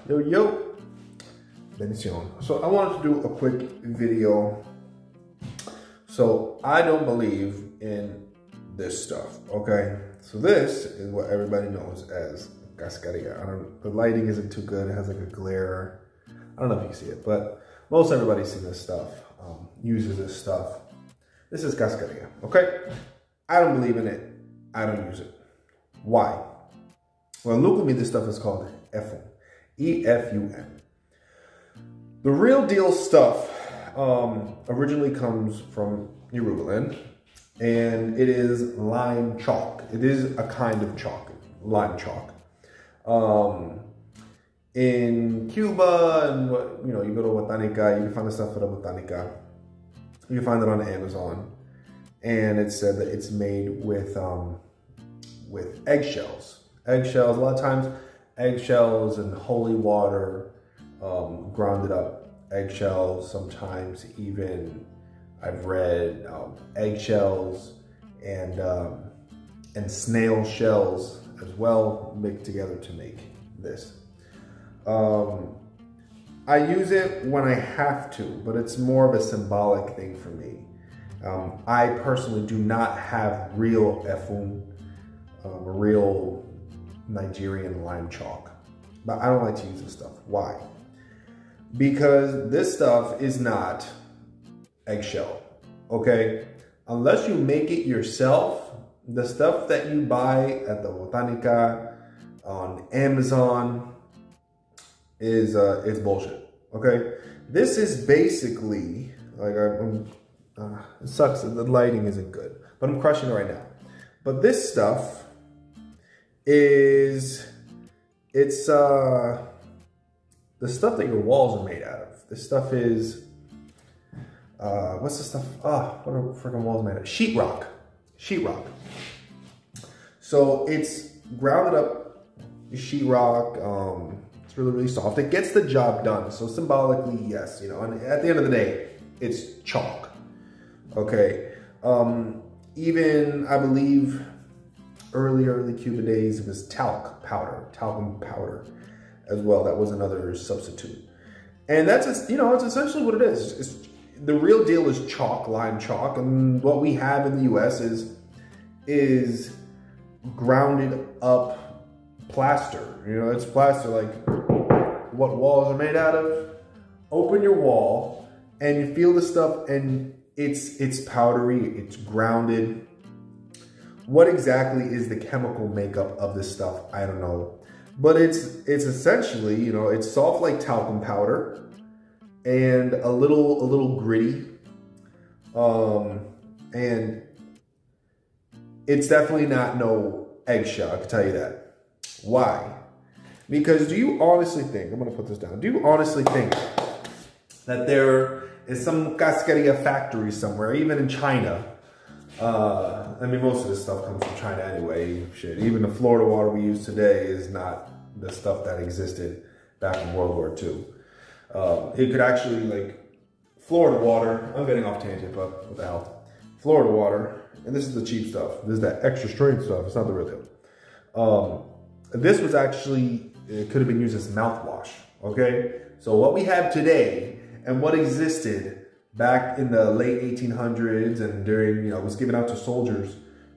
Yo, yo. Bendición. So I wanted to do a quick video. So I don't believe in this stuff, okay? So this is what everybody knows as cascarilla. The lighting isn't too good. It has like a glare. I don't know if you can see it, but most everybody's seen this stuff, uses this stuff. This is cascarilla, okay? I don't believe in it. I don't use it. Why? Well, locally, this stuff is called Efun. E-F-U-N. The real deal stuff originally comes from Uruguay, and it is lime chalk. It is a kind of chalk, lime chalk. In Cuba, and you go to Botanica, you can find the stuff at a Botanica. You can find it on Amazon, and it said that it's made with eggshells. Eggshells, a lot of times, eggshells and holy water, grounded up eggshells. Sometimes even I've read eggshells and snail shells as well mixed together to make this. I use it when I have to, but it's more of a symbolic thing for me. I personally do not have real Efun, real Nigerian lime chalk, but I don't like to use this stuff. Why? Because this stuff is not eggshell, okay? Unless you make it yourself, the stuff that you buy at the Botanica, on Amazon, is bullshit, okay? This is basically, like, it sucks that the lighting isn't good, but I'm crushing it right now. But this stuff is, it's the stuff that your walls are made out of. This stuff is, what's the stuff? What are freaking walls made out of? Sheetrock. Sheetrock. So it's grounded up sheetrock. It's really, really soft. It gets the job done. So symbolically, yes, and at the end of the day, it's chalk. Okay. Even, I believe, early Cuba days, it was talcum powder as well. That was another substitute. And that's, it's essentially what it is. The real deal is chalk, lime chalk. And what we have in the US is grounded up plaster. It's plaster, like what walls are made out of. Open your wall and you feel the stuff, and it's powdery, it's grounded. What exactly is the chemical makeup of this stuff? I don't know. But it's essentially, it's soft like talcum powder and a little gritty. And it's definitely not no eggshell, I can tell you that. Why? Because do you honestly think, I'm gonna put this down, do you honestly think that there is some cascarilla factory somewhere, even in China? I mean, most of this stuff comes from China anyway. Shit, even the Florida water we use today is not the stuff that existed back in World War II. It could actually, like, Florida water, I'm getting off tangent, but what the hell? Florida water, and this is the cheap stuff. This is that extra strength stuff. It's not the real deal. This was actually, it could have been used as mouthwash, okay? So what we have today and what existed back in the late 1800s and during, was given out to soldiers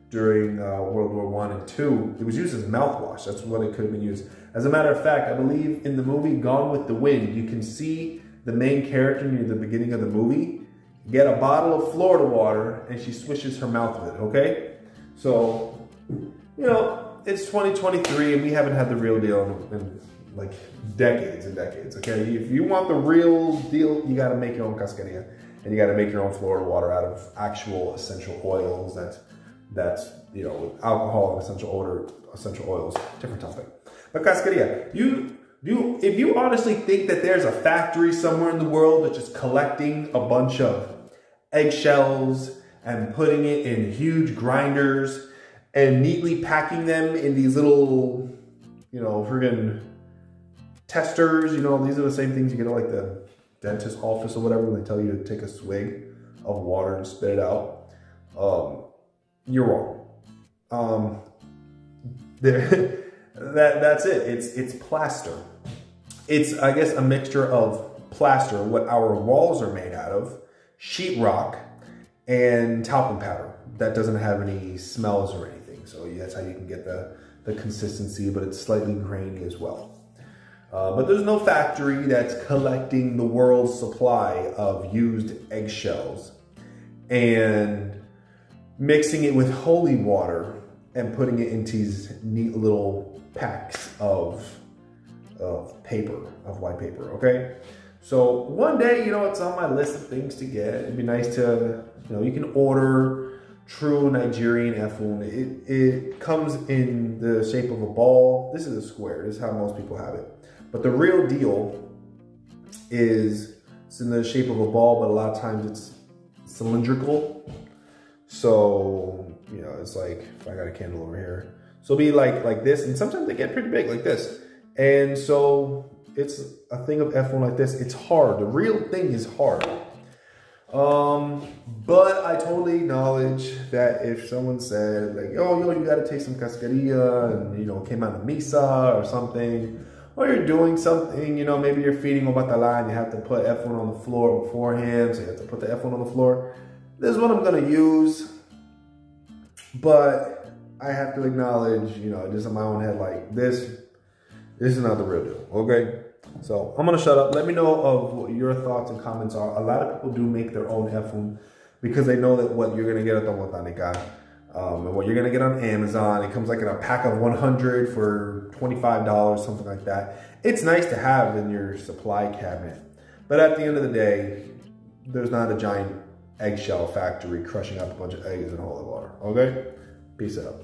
during World War I and II, it was used as mouthwash. That's what it could have been used. As a matter of fact, I believe in the movie Gone with the Wind, you can see the main character near the beginning of the movie get a bottle of Florida water and she swishes her mouth with it, okay? So, it's 2023 and we haven't had the real deal in like decades and decades, okay? If you want the real deal, you gotta make your own cascarilla. And you got to make your own Florida water out of actual essential oils. That's with alcohol and essential oils. Different topic. But cascarilla, if you honestly think that there's a factory somewhere in the world that's just collecting a bunch of eggshells and putting it in huge grinders and neatly packing them in these little, friggin' testers, these are the same things you get at like the dentist office or whatever, when they tell you to take a swig of water and spit it out, you're wrong. That's it. It's plaster. It's, I guess, a mixture of plaster, what our walls are made out of, sheetrock, and talcum powder that doesn't have any smells or anything. So that's how you can get the consistency, but it's slightly grainy as well. But there's no factory that's collecting the world's supply of used eggshells and mixing it with holy water and putting it into these neat little packs of paper, of white paper, okay? So one day, you know, it's on my list of things to get. It'd be nice to, you know, you can order true Nigerian efun. It comes in the shape of a ball. This is a square. This is how most people have it. But the real deal is it's in the shape of a ball, but a lot of times it's cylindrical. So, you know, it's like, if I got a candle over here, so it'll be like this, and sometimes they get pretty big like this. And so it's a thing of efun like this. It's hard. The real thing is hard. But I totally acknowledge that if someone said like, oh, yo, you gotta take some cascarilla, and you know, came out of misa or something, or you're doing something, you know, maybe you're feeding Obatala and you have to put efun on the floor beforehand, so you have to put the efun on the floor. This is what I'm gonna use, but I have to acknowledge, you know, just in my own head, like this is not the real deal, okay? So I'm gonna shut up. Let me know of what your thoughts and comments are. A lot of people do make their own efun because they know that what you're gonna get at the Watanika, and what you're gonna get on Amazon, it comes like in a pack of 100 for $25, something like that. It's nice to have in your supply cabinet, but at the end of the day, there's not a giant eggshell factory crushing up a bunch of eggs in holy water, okay? Peace out.